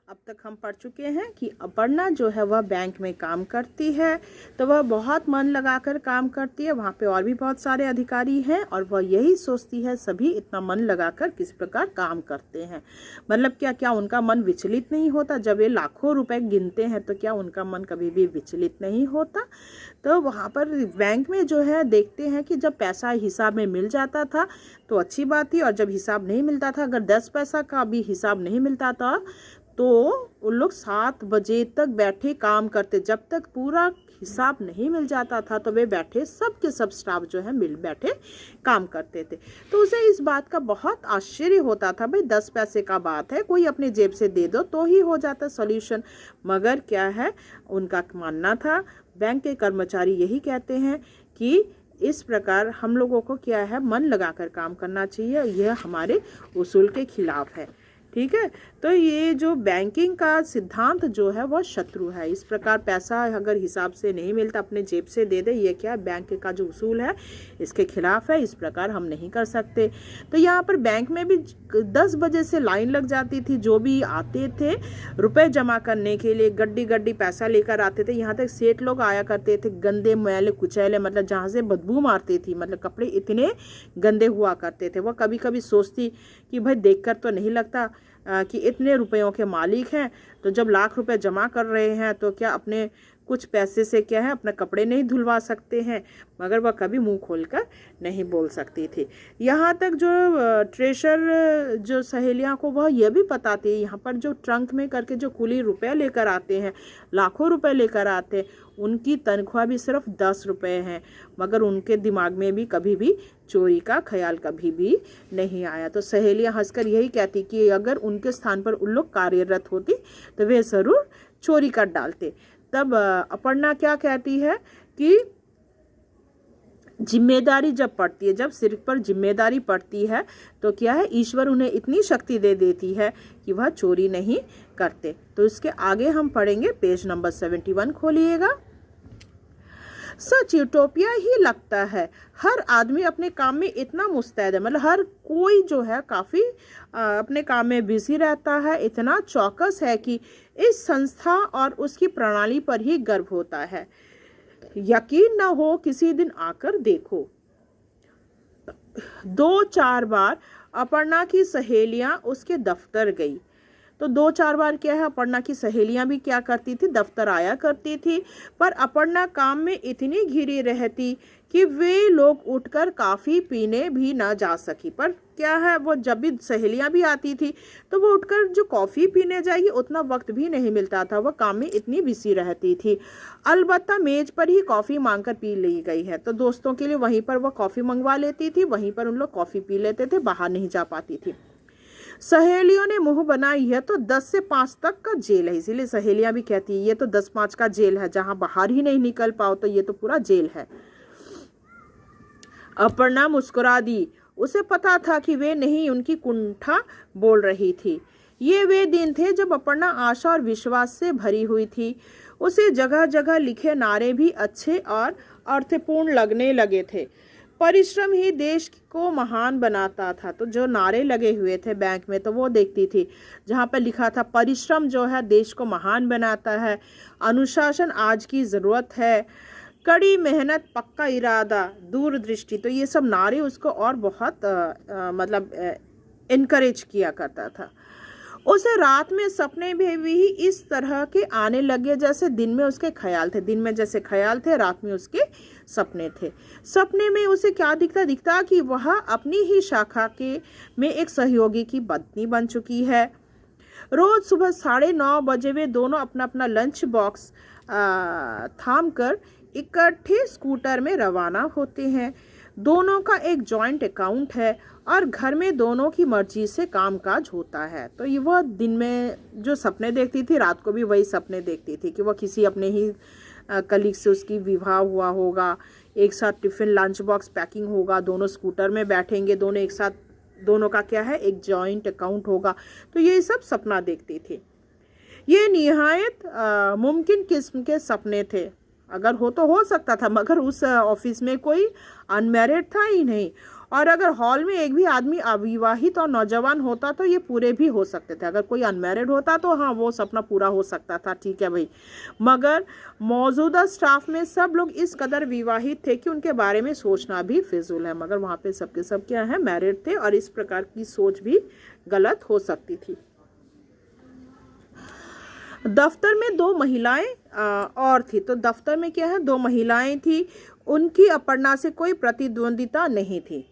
अब तक हम पढ़ चुके हैं कि अपर्णा जो है वह बैंक में काम करती है, तो वह बहुत मन लगाकर काम करती है। वहाँ पे और भी बहुत सारे अधिकारी हैं और वह यही सोचती है सभी इतना मन लगाकर किस प्रकार काम करते हैं। मतलब क्या उनका मन विचलित नहीं होता? जब ये लाखों रुपए गिनते हैं तो क्या उनका मन कभी भी विचलित नहीं होता? तो वहाँ पर बैंक में जो है देखते हैं कि जब पैसा हिसाब में मिल जाता था तो अच्छी बात थी, और जब हिसाब नहीं मिलता था, अगर 10 पैसा का भी हिसाब नहीं मिलता था तो उन लोग 7 बजे तक बैठे काम करते। जब तक पूरा हिसाब नहीं मिल जाता था तो वे बैठे सब स्टाफ जो है मिल बैठे काम करते थे। तो उसे इस बात का बहुत आश्चर्य होता था, भाई 10 पैसे का बात है, कोई अपने जेब से दे दो तो ही हो जाता सॉल्यूशन। मगर क्या है, उनका मानना था, बैंक के कर्मचारी यही कहते हैं कि इस प्रकार हम लोगों को क्या है, मन लगाकर काम करना चाहिए, यह हमारे उसूल के खिलाफ है। ठीक है, तो ये जो बैंकिंग का सिद्धांत जो है वह शत्रु है। इस प्रकार पैसा अगर हिसाब से नहीं मिलता अपने जेब से दे दे, ये क्या है, बैंक का जो उसूल है इसके खिलाफ है। इस प्रकार हम नहीं कर सकते। तो यहाँ पर बैंक में भी 10 बजे से लाइन लग जाती थी। जो भी आते थे रुपए जमा करने के लिए गड्डी पैसा लेकर आते थे। यहाँ तक सेठ लोग आया करते थे, गंदे मैले कुचैले, मतलब जहाँ से बदबू मारती थी, मतलब कपड़े इतने गंदे हुआ करते थे। वह कभी कभी सोचती कि भाई देखकर तो नहीं लगता कि इतने रुपयों के मालिक हैं, तो जब लाख रुपए जमा कर रहे हैं तो क्या अपने कुछ पैसे से क्या है अपने कपड़े नहीं धुलवा सकते हैं? मगर वह कभी मुंह खोलकर नहीं बोल सकती थी। यहाँ तक जो ट्रेशर जो सहेलियाँ को वह यह भी पता थी, यहाँ पर जो ट्रंक में करके जो कुली रुपए लेकर आते हैं, लाखों रुपए लेकर आते हैं, उनकी तनख्वाह भी सिर्फ 10 रुपये हैं। मगर उनके दिमाग में भी कभी भी चोरी का ख्याल कभी भी नहीं आया। तो सहेलियाँ हंसकर यही कहती कि अगर उनके स्थान पर उन लोग कार्यरत होती तो वे ज़रूर चोरी कर डालते। तब अपर्णा क्या कहती है कि जिम्मेदारी जब पड़ती है, जब सिर पर जिम्मेदारी पड़ती है तो क्या है, ईश्वर उन्हें इतनी शक्ति दे देती है कि वह चोरी नहीं करते। तो इसके आगे हम पढ़ेंगे, पेज नंबर 71 खोलिएगा। सच यूटोपिया ही लगता है। हर आदमी अपने काम में इतना मुस्तैद है, मतलब हर कोई जो है काफ़ी अपने काम में बिजी रहता है, इतना चौकस है कि इस संस्था और उसकी प्रणाली पर ही गर्व होता है। यकीन न हो, किसी दिन आकर देखो। 2-4 बार अपर्णा की सहेलियां उसके दफ्तर गई। तो 2-4 बार क्या है, अपर्णा की सहेलियां भी क्या करती थी, दफ्तर आया करती थी। पर अपर्णा काम में इतनी घिरी रहती कि वे लोग उठकर काफ़ी पीने भी ना जा सकी। पर क्या है, वो जब भी सहेलियां भी आती थी तो वो उठकर जो कॉफ़ी पीने जाएगी उतना वक्त भी नहीं मिलता था, वह काम में इतनी बिजी रहती थी। अलबत्ता मेज पर ही कॉफ़ी मांगकर पी ली गई है तो दोस्तों के लिए वहीं पर वह कॉफ़ी मंगवा लेती थी, वहीं पर उन लोग कॉफ़ी पी लेते थे, बाहर नहीं जा पाती थी। सहेलियों ने मुंह बनाई है तो 10 से 5 तक का जेल है। इसीलिए सहेलियां भी कहती है ये तो 10-5 का जेल है, जहां बाहर ही नहीं निकल पाओ तो ये तो पूरा जेल है। अपर्णा मुस्कुरा दी। उसे पता था कि वे नहीं, उनकी कुंठा बोल रही थी। ये वे दिन थे जब अपर्णा आशा और विश्वास से भरी हुई थी। उसे जगह जगह लिखे नारे भी अच्छे और अर्थपूर्ण लगने लगे थे। परिश्रम ही देश को महान बनाता था। तो जो नारे लगे हुए थे बैंक में तो वो देखती थी, जहाँ पर लिखा था परिश्रम जो है देश को महान बनाता है, अनुशासन आज की ज़रूरत है, कड़ी मेहनत, पक्का इरादा, दूरदृष्टि। तो ये सब नारे उसको और बहुत मतलब इनकरेज किया करता था। उसे रात में सपने भी इस तरह के आने लगे जैसे दिन में उसके ख्याल थे। दिन में जैसे ख्याल थे, रात में उसके सपने थे। सपने में उसे क्या दिखता कि वह अपनी ही शाखा के में एक सहयोगी की पत्नी बन चुकी है। रोज सुबह 9:30 बजे वे दोनों अपना अपना लंच बॉक्स थाम कर इकट्ठे स्कूटर में रवाना होते हैं। दोनों का एक जॉइंट अकाउंट है और घर में दोनों की मर्जी से कामकाज होता है। तो ये वह दिन में जो सपने देखती थी, रात को भी वही सपने देखती थी कि वह किसी अपने ही कलीग से उसकी विवाह हुआ होगा, एक साथ टिफ़िन लंच बॉक्स पैकिंग होगा, दोनों स्कूटर में बैठेंगे, दोनों एक साथ, दोनों का क्या है एक जॉइंट अकाउंट होगा। तो ये सब सपना देखती थी। ये निहायत मुमकिन किस्म के सपने थे। अगर हो तो हो सकता था, मगर उस ऑफिस में कोई अनमैरिड था ही नहीं और अगर हॉल में एक भी आदमी अविवाहित और नौजवान होता तो ये पूरे भी हो सकते थे। अगर कोई अनमैरिड होता तो हाँ वो सपना पूरा हो सकता था, ठीक है भाई। मगर मौजूदा स्टाफ में सब लोग इस कदर विवाहित थे कि उनके बारे में सोचना भी फिजूल है। मगर वहाँ पे सबके सब क्या है, मैरिड थे, और इस प्रकार की सोच भी गलत हो सकती थी। दफ्तर में 2 महिलाएं और थी। तो दफ्तर में क्या है, 2 महिलाएं थी। उनकी अपर्णा से कोई प्रतिद्वंदिता नहीं थी,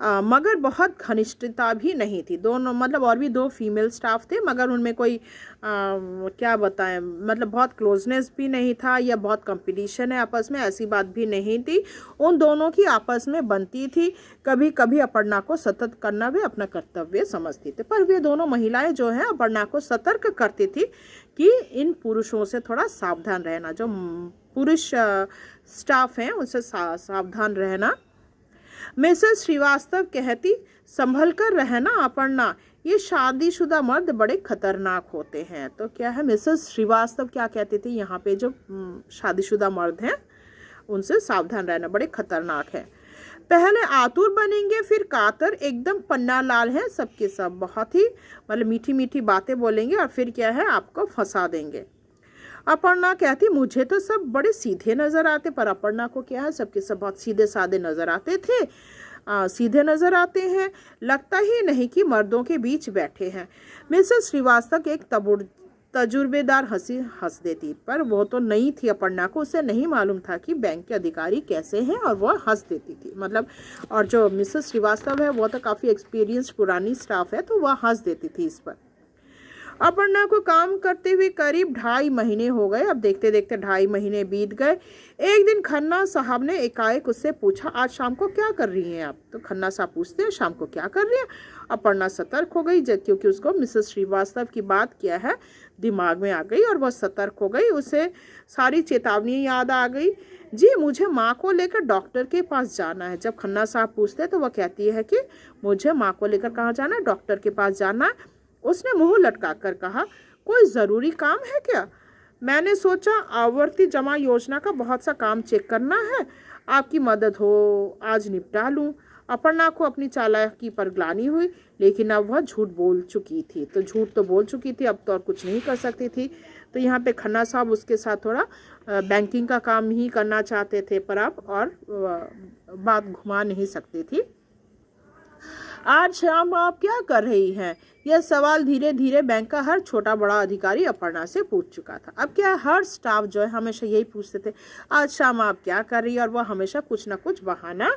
मगर बहुत घनिष्ठता भी नहीं थी। दोनों मतलब और भी 2 फीमेल स्टाफ थे, मगर उनमें कोई क्या बताएं, मतलब बहुत क्लोजनेस भी नहीं था या बहुत कंपटीशन है आपस में, ऐसी बात भी नहीं थी। उन दोनों की आपस में बनती थी। कभी कभी अपर्णा को सतर्क करना भी अपना कर्तव्य समझती थी। पर वे दोनों महिलाएं जो हैं अपर्णा को सतर्क करती थी कि इन पुरुषों से थोड़ा सावधान रहना, जो पुरुष स्टाफ हैं उनसे सावधान रहना। मिसेस श्रीवास्तव कहती, संभल कर रहना अपर्णा, ये शादीशुदा मर्द बड़े खतरनाक होते हैं। तो क्या है, मिसेस श्रीवास्तव क्या कहती थी, यहाँ पे जो शादीशुदा मर्द हैं उनसे सावधान रहना, बड़े खतरनाक है। पहले आतुर बनेंगे फिर कातर, एकदम पन्ना लाल है सबके सब, बहुत ही मतलब मीठी मीठी बातें बोलेंगे और फिर क्या है आपको फंसा देंगे। अपर्णा कहती, मुझे तो सब बड़े सीधे नज़र आते, पर अपर्णा को क्या है सबके सब बहुत सीधे साधे नज़र आते थे, सीधे नज़र आते हैं, लगता ही नहीं कि मर्दों के बीच बैठे हैं। मिसेस श्रीवास्तव एक तजुर्बेदार हंसी हंस देती, पर वो तो नहीं थी अपर्णा को, उसे नहीं मालूम था कि बैंक के अधिकारी कैसे हैं, और वह हंस देती थी मतलब। और जो मिसेस श्रीवास्तव है वो तो काफ़ी एक्सपीरियंस्ड पुरानी स्टाफ है, तो वह हंस देती थी इस पर। अपर्णा को काम करते हुए करीब 2.5 महीने हो गए। अब देखते देखते 2.5 महीने बीत गए। एक दिन खन्ना साहब ने एकाएक उससे पूछा, आज शाम को क्या कर रही हैं आप? तो खन्ना साहब पूछते हैं, शाम को क्या कर रही हैं? अपर्णा सतर्क हो गई, क्योंकि उसको मिसेस श्रीवास्तव की बात क्या है दिमाग में आ गई और वह सतर्क हो गई। उसे सारी चेतावनी याद आ गई। जी, मुझे माँ को लेकर डॉक्टर के पास जाना है। जब खन्ना साहब पूछते हैं तो वह कहती है कि मुझे माँ को लेकर कहाँ जाना है? डॉक्टर के पास जाना है। उसने मुंह लटका कर कहा, कोई ज़रूरी काम है क्या? मैंने सोचा आवर्ती जमा योजना का बहुत सा काम चेक करना है, आपकी मदद हो, आज निपटा लूं। अपर्णा को अपनी चालाकी पर ग्लानि हुई, लेकिन अब वह झूठ बोल चुकी थी। तो झूठ तो बोल चुकी थी, अब तो और कुछ नहीं कर सकती थी। तो यहाँ पे खन्ना साहब उसके साथ थोड़ा बैंकिंग का काम ही करना चाहते थे, पर अब और बात घुमा नहीं सकती थी। आज शाम आप क्या कर रही हैं? यह सवाल धीरे धीरे बैंक का हर छोटा बड़ा अधिकारी अपर्णा से पूछ चुका था। अब क्या हर स्टाफ जो है हमेशा यही पूछते थे, आज शाम आप क्या कर रही है, और वह हमेशा कुछ ना कुछ बहाना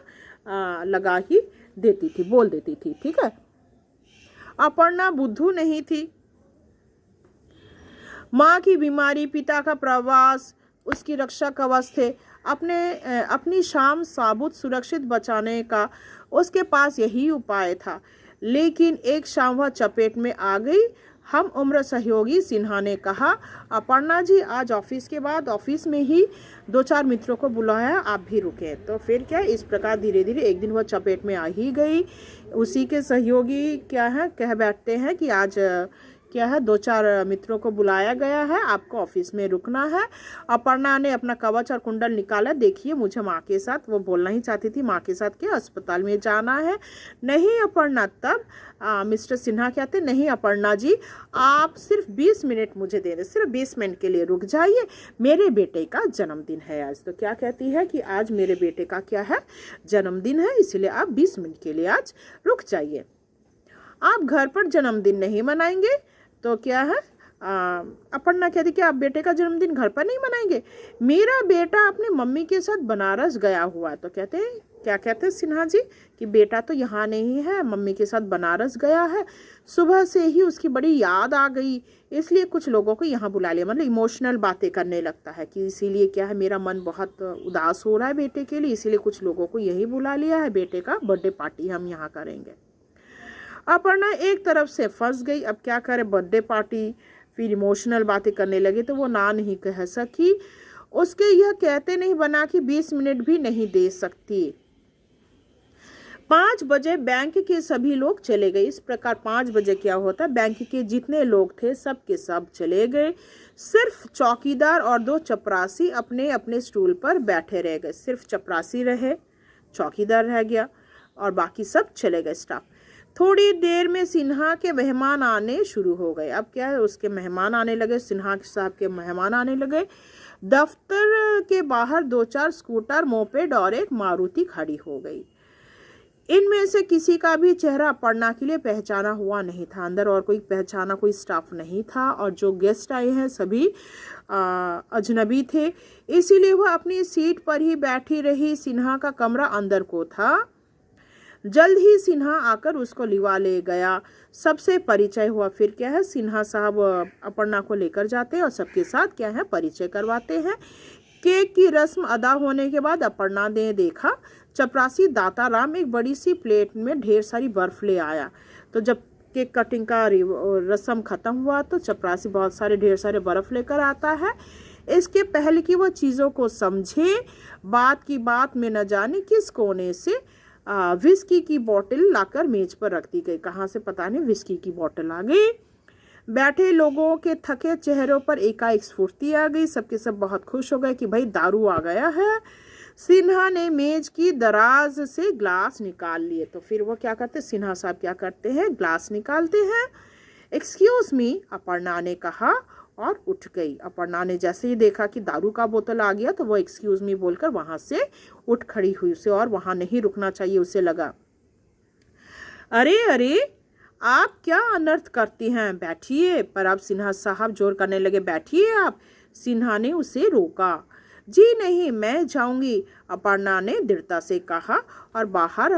लगा ही देती थी, बोल देती थी। ठीक है, अपर्णा बुद्धू नहीं थी। माँ की बीमारी, पिता का प्रवास उसकी रक्षा कवच थे। अपनी शाम साबुत सुरक्षित बचाने का उसके पास यही उपाय था। लेकिन एक शाम वह चपेट में आ गई। हम उम्र सहयोगी सिन्हा ने कहा, अपर्णा जी, आज ऑफिस के बाद ऑफिस में ही 2-4 मित्रों को बुलाया, आप भी रुके। तो फिर क्या, इस प्रकार धीरे धीरे एक दिन वह चपेट में आ ही गई। उसी के सहयोगी क्या है कह बैठते हैं कि आज क्या है 2-4 मित्रों को बुलाया गया है, आपको ऑफिस में रुकना है। अपर्णा ने अपना कवच और कुंडल निकाला। देखिए, मुझे माँ के साथ, वो बोलना ही चाहती थी माँ के साथ के अस्पताल में जाना है। नहीं अपर्णा, तब मिस्टर सिन्हा कहते, नहीं अपर्णा जी, आप सिर्फ 20 मिनट मुझे दे दें, सिर्फ 20 मिनट के लिए रुक जाइए, मेरे बेटे का जन्मदिन है आज। तो क्या कहती है कि आज मेरे बेटे का क्या है, जन्मदिन है, इसलिए आप 20 मिनट के लिए आज रुक जाइए। आप घर पर जन्मदिन नहीं मनाएंगे? तो क्या है, अपर्णा कहती कि आप बेटे का जन्मदिन घर पर नहीं मनाएंगे? मेरा बेटा अपनी मम्मी के साथ बनारस गया हुआ है। तो कहते हैं, क्या कहते हैं सिन्हा जी कि बेटा तो यहाँ नहीं है, मम्मी के साथ बनारस गया है। सुबह से ही उसकी बड़ी याद आ गई, इसलिए कुछ लोगों को यहाँ बुला लिया। मतलब इमोशनल बातें करने लगता है कि इसीलिए क्या है, मेरा मन बहुत उदास हो रहा है बेटे के लिए, इसीलिए कुछ लोगों को यही बुला लिया है, बेटे का बर्थडे पार्टी हम यहाँ करेंगे। अपर्णा एक तरफ से फंस गई। अब क्या करे, बर्थडे पार्टी, फिर इमोशनल बातें करने लगे, तो वो ना नहीं कह सकी। उसके यह कहते नहीं बना कि 20 मिनट भी नहीं दे सकती। 5 बजे बैंक के सभी लोग चले गए। इस प्रकार 5 बजे क्या होता, बैंक के जितने लोग थे सब के सब चले गए। सिर्फ चौकीदार और 2 चपरासी अपने अपने स्टूल पर बैठे रह गए। सिर्फ चपरासी रहे, चौकीदार रह गया। और बाकी सब चले गए स्टाफ। थोड़ी देर में सिन्हा के मेहमान आने शुरू हो गए। अब क्या है, उसके मेहमान आने लगे, सिन्हा साहब के मेहमान आने लगे। दफ्तर के बाहर 2-4 स्कूटर, मोपेड और एक मारुति खड़ी हो गई। इनमें से किसी का भी चेहरा अपर्णा के लिए पहचाना हुआ नहीं था। अंदर और कोई पहचाना कोई स्टाफ नहीं था और जो गेस्ट आए हैं सभी अजनबी थे, इसीलिए वह अपनी सीट पर ही बैठी रही। सिन्हा का कमरा अंदर को था। जल्द ही सिन्हा आकर उसको लिवा ले गया। सबसे परिचय हुआ। फिर क्या है, सिन्हा साहब अपर्णा को लेकर जाते हैं और सबके साथ क्या है परिचय करवाते हैं। केक की रस्म अदा होने के बाद अपर्णा ने देखा चपरासी दाताराम एक बड़ी सी प्लेट में ढेर सारी बर्फ ले आया। तो जब केक कटिंग का रस्म ख़त्म हुआ तो चपरासी बहुत सारे ढेर सारे बर्फ़ लेकर आता है। इसके पहले कि वो चीज़ों को समझे, बात की बात में न जाने किस कोने से विस्की की बोतल लाकर मेज पर रख दी गई। कहाँ से पता नहीं विस्की की बोतल आ गई। बैठे लोगों के थके चेहरों पर एकाएक स्फूर्ति आ गई। सबके सब बहुत खुश हो गए कि भाई दारू आ गया है। सिन्हा ने मेज की दराज से ग्लास निकाल लिए। तो फिर वो क्या करते, सिन्हा साहब क्या करते हैं, ग्लास निकालते हैं। एक्सक्यूज़ मी, अपर्णा ने कहा और उठ गई। अपर्णा ने जैसे ही देखा कि दारू का बोतल आ गया तो वो एक्सक्यूज़ मी बोलकर वहाँ से उठ खड़ी हुई। उसे और वहाँ नहीं रुकना चाहिए, उसे लगा अरे अरे आप क्या अनर्थ करती हैं, बैठिए। पर अब सिन्हा साहब जोर करने लगे, बैठिए आप। सिन्हा ने उसे रोका। जी नहीं, मैं जाऊंगी, अपर्णा ने दृढ़ता से कहा और बाहर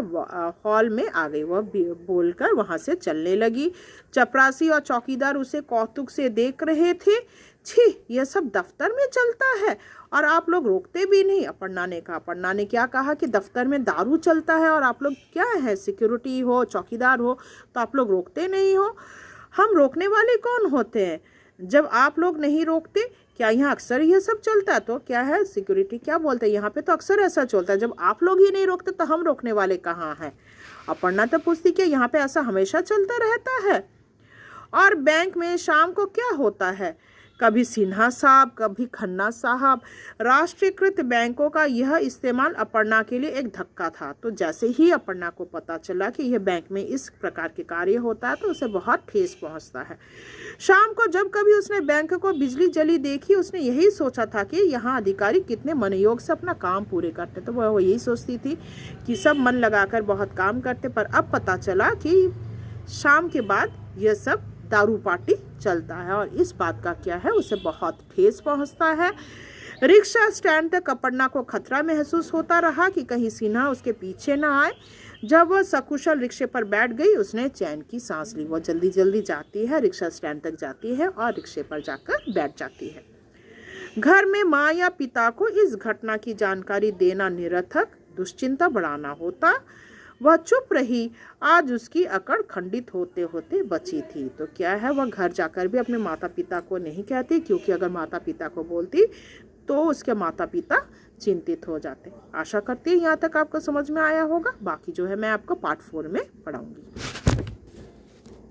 हॉल में आ गई। वह बोलकर वहां से चलने लगी। चपरासी और चौकीदार उसे कौतुक से देख रहे थे। छी, यह सब दफ्तर में चलता है और आप लोग रोकते भी नहीं, अपर्णा ने कहा। अपर्णा ने क्या कहा कि दफ्तर में दारू चलता है और आप लोग क्या है, सिक्योरिटी हो, चौकीदार हो, तो आप लोग रोकते नहीं हो। हम रोकने वाले कौन होते हैं जब आप लोग नहीं रोकते? क्या यहाँ अक्सर यह सब चलता है? तो क्या है, सिक्योरिटी क्या बोलते हैं, यहाँ पे तो अक्सर ऐसा चलता है। जब आप लोग ही नहीं रोकते तो हम रोकने वाले कहाँ हैं? अपर्णा तो पूछती कि यहाँ पे ऐसा हमेशा चलता रहता है। और बैंक में शाम को क्या होता है, कभी सिन्हा साहब, कभी खन्ना साहब। राष्ट्रीयकृत बैंकों का यह इस्तेमाल अपर्णा के लिए एक धक्का था। तो जैसे ही अपर्णा को पता चला कि यह बैंक में इस प्रकार के कार्य होता है तो उसे बहुत ठेस पहुंचता है। शाम को जब कभी उसने बैंक को बिजली जली देखी, उसने यही सोचा था कि यहाँ अधिकारी कितने मनोयोग से अपना काम पूरे करते। तो वह यही सोचती थी कि सब मन लगाकर बहुत काम करते, पर अब पता चला कि शाम के बाद यह सब दारू पार्टी चलता है और इस बात का क्या है, उसे बहुत ठेस पहुंचता है। रिक्शा स्टैंड तक अपर्णा को खतरा महसूस होता रहा कि कहीं सिन्हा उसके पीछे न आए। जब वह सकुशल रिक्शे पर बैठ गई, उसने चैन की सांस ली। वह जल्दी जल्दी जाती है, रिक्शा स्टैंड तक जाती है और रिक्शे पर जाकर बैठ जाती है। घर में माँ या पिता को इस घटना की जानकारी देना निरर्थक, दुश्चिंता बढ़ाना होता। वह चुप रही। आज उसकी अकड़ खंडित होते होते बची थी। तो क्या है, वह घर जाकर भी अपने माता पिता को नहीं कहती, क्योंकि अगर माता पिता को बोलती तो उसके माता पिता चिंतित हो जाते। आशा करती है यहाँ तक आपको समझ में आया होगा। बाकी जो है मैं आपको पार्ट 4 में पढ़ाऊंगी।